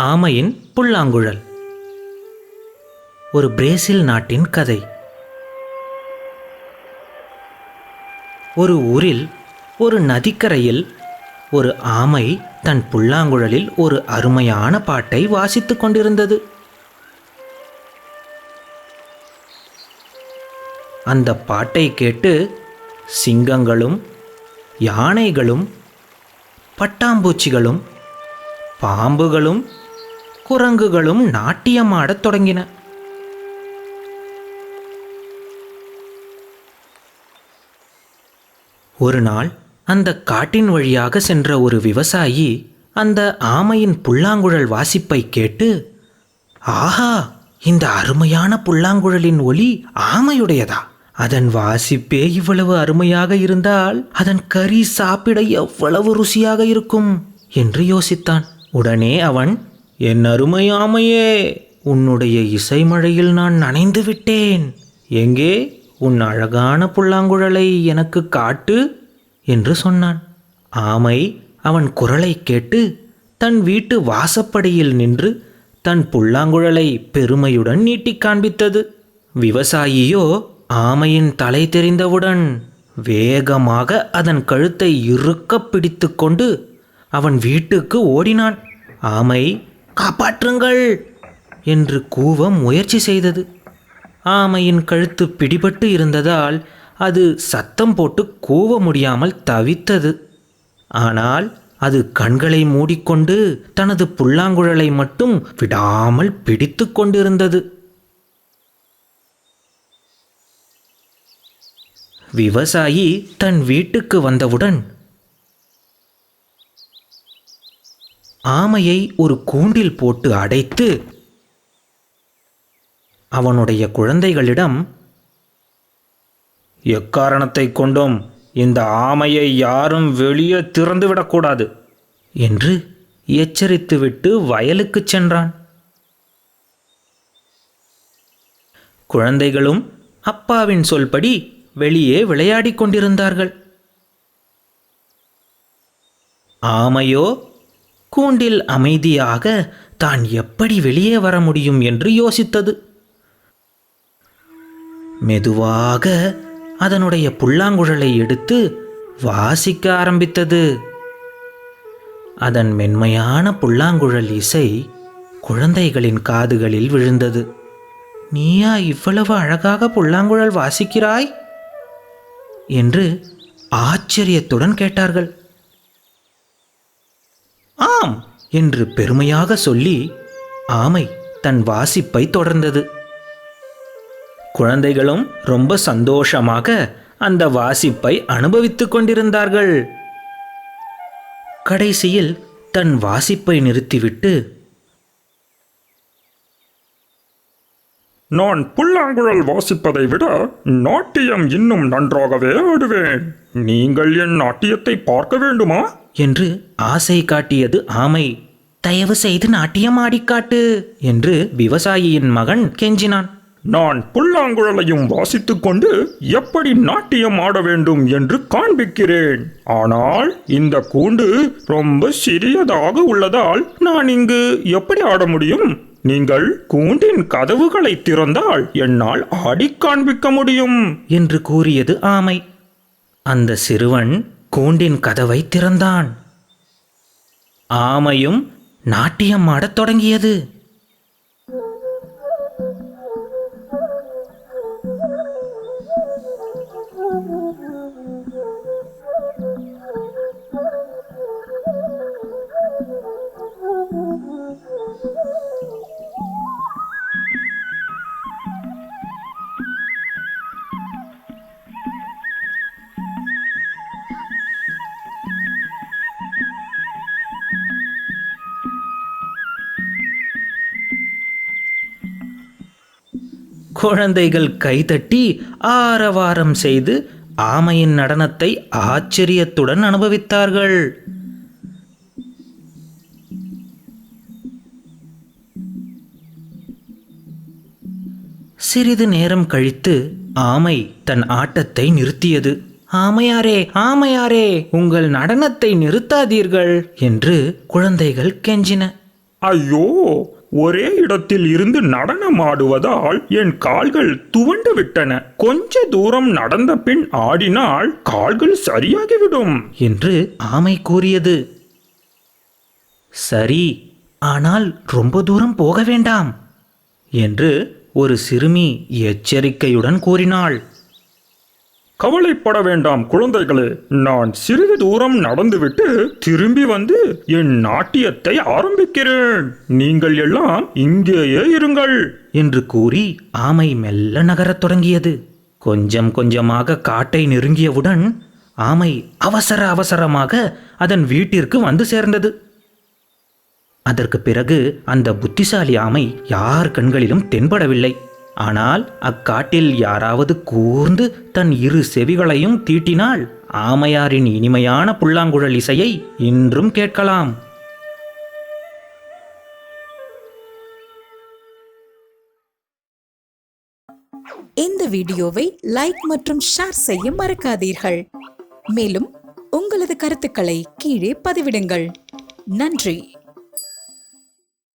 ஆமையின் புல்லாங்குழல். ஒரு பிரேசில் நாட்டின் கதை. ஒரு ஊரில் ஒரு நதிக்கரையில் ஒரு ஆமை தன் புல்லாங்குழலில் ஒரு அருமையான பாட்டை வாசித்துக் கொண்டிருந்தது. அந்த பாட்டை கேட்டு சிங்கங்களும் யானைகளும் பட்டாம்பூச்சிகளும் பாம்புகளும் குரங்குகளும் நாட்டியமாடத் தொடங்கின. ஒரு நாள் அந்த காட்டின் வழியாக சென்ற ஒரு விவசாயி அந்த ஆமையின் புல்லாங்குழல் வாசிப்பை கேட்டு, ஆஹா, இந்த அருமையான புல்லாங்குழலின் ஒலி ஆமையுடையதா? அதன் வாசிப்பே இவ்வளவு அருமையாக இருந்தால் அதன் கறி சாப்பிட எவ்வளவு ருசியாக இருக்கும் என்று யோசித்தான். உடனே அவன், என் அருமை ஆமையே, உன்னுடைய இசைமழையில் நான் நனைந்து விட்டேன். எங்கே உன் அழகான புல்லாங்குழலை எனக்கு காட்டு என்று சொன்னான். ஆமை அவன் குரலை கேட்டு தன் வீட்டு வாசப்படியில் நின்று தன் புல்லாங்குழலை பெருமையுடன் நீட்டிக் காண்பித்தது. விவசாயியோ ஆமையின் தலை தெரிந்தவுடன் வேகமாக அதன் கழுத்தை இறுக்க பிடித்து கொண்டு அவன் வீட்டுக்கு ஓடினான். ஆமை காப்பாற்றுங்கள் என்று கூவ முயற்சி செய்தது. ஆமையின் கழுத்து பிடிபட்டு இருந்ததால் அது சத்தம் போட்டு கூவ முடியாமல் தவித்தது. ஆனால் அது கண்களை மூடிக்கொண்டு தனது புல்லாங்குழலை மட்டும் விடாமல் பிடித்து கொண்டிருந்தது. விவசாயி தன் வீட்டுக்கு வந்தவுடன் ஆமையை ஒரு கூண்டில் போட்டு அடைத்து அவனுடைய குழந்தைகளிடம், எக்காரணத்தை கொண்டும் இந்த ஆமையை யாரும் வெளியே திறந்துவிடக்கூடாது என்று எச்சரித்துவிட்டு வயலுக்கு சென்றான். குழந்தைகளும் அப்பாவின் சொல்படி வெளியே விளையாடிக் கொண்டிருந்தார்கள். ஆமையோ கூண்டில் அமைதியாக தான் எப்படி வெளியே வர முடியும் என்று யோசித்தது. மெதுவாக அதனுடைய புல்லாங்குழலை எடுத்து வாசிக்க ஆரம்பித்தது. அதன் மென்மையான புல்லாங்குழல் இசை குழந்தைகளின் காதுகளில் விழுந்தது. நீயா இவ்வளவு அழகாக புல்லாங்குழல் வாசிக்கிறாய் என்று ஆச்சரியத்துடன் கேட்டார்கள். ஆம் என்று பெருமையாக சொல்லி ஆமை தன் வாசிப்பை தொடர்ந்தது. குழந்தைகளும் ரொம்ப சந்தோஷமாக அந்த வாசிப்பை அனுபவித்துக் கொண்டிருந்தார்கள். கடைசியில் தன் வாசிப்பை நிறுத்திவிட்டு, நான் புல்லாங்குழல் வாசிப்பதை விட நாட்டியம் இன்னும் நன்றாகவே ஆடுவேன். நீங்கள் என் நாட்டியத்தை பார்க்க வேண்டுமா என்று ஆசை காட்டியது ஆமை. தயவு செய்து நாட்டியம் ஆடிக்காட்டு என்று விவசாயியின் மகன் கெஞ்சினான். நான் புல்லாங்குழலையும் வாசித்துக் கொண்டு எப்படி நாட்டியம் ஆட வேண்டும் என்று காண்பிக்கிறேன். ஆனால் இந்த கூண்டு ரொம்ப சிறியதாக உள்ளதால் நான் இங்கு எப்படி ஆட முடியும்? நீங்கள் கூண்டின் கதவுகளை திறந்தால் என்னால் ஆடி காண்பிக்க முடியும் என்று கூறியது ஆமை. அந்த சிறுவன் கூண்டின் கதவை திறந்தான். ஆமையும் நாட்டியம் ஆடத் தொடங்கியது. குழந்தைகள் கைதட்டி ஆரவாரம் செய்து ஆமையின் நடனத்தை ஆச்சரியத்துடன் அனுபவித்தார்கள். சிறிது நேரம் கழித்து ஆமை தன் ஆட்டத்தை நிறுத்தியது. ஆமையாரே, ஆமையாரே, உங்கள் நடனத்தை நிறுத்தாதீர்கள் என்று குழந்தைகள் கெஞ்சின. ஐயோ, ஒரே இடத்தில் இருந்து நடனமாடுவதால் என் கால்கள் துவண்டு விட்டன. கொஞ்ச தூரம் நடந்த பின் ஆடினால் கால்கள் சரியாகிவிடும் என்று ஆமை கூறியது. சரி, ஆனால் ரொம்ப தூரம் போக வேண்டாம் என்று ஒரு சிறுமி எச்சரிக்கையுடன் கூறினாள். கவலைப்பட வேண்டாம் குழந்தைகளே, நான் சிறிது தூரம் நடந்துவிட்டு திரும்பி வந்து என் நாட்டியத்தை ஆரம்பிக்கிறேன். நீங்கள் எல்லாம் இங்கேயே இருங்கள் என்று கூறி ஆமை மெல்ல நகரத் தொடங்கியது. கொஞ்சம் கொஞ்சமாக காட்டை நெருங்கியவுடன் ஆமை அவசர அவசரமாக அதன் வீட்டிற்கு வந்து சேர்ந்தது. அதற்கு பிறகு அந்த புத்திசாலி ஆமை யார் கண்களிலும் தென்படவில்லை. ஆனால் அக்காட்டில் யாராவது கூர்ந்து தன் இரு செவிகளையும் தீட்டினால் ஆமையாரின் இனிமையான புல்லாங்குழல் இசையை இன்றும் கேட்கலாம். இந்த வீடியோவை லைக் மற்றும் ஷேர் செய்ய மறக்காதீர்கள். மேலும் உங்களது கருத்துக்களை கீழே பதிவிடுங்கள். நன்றி.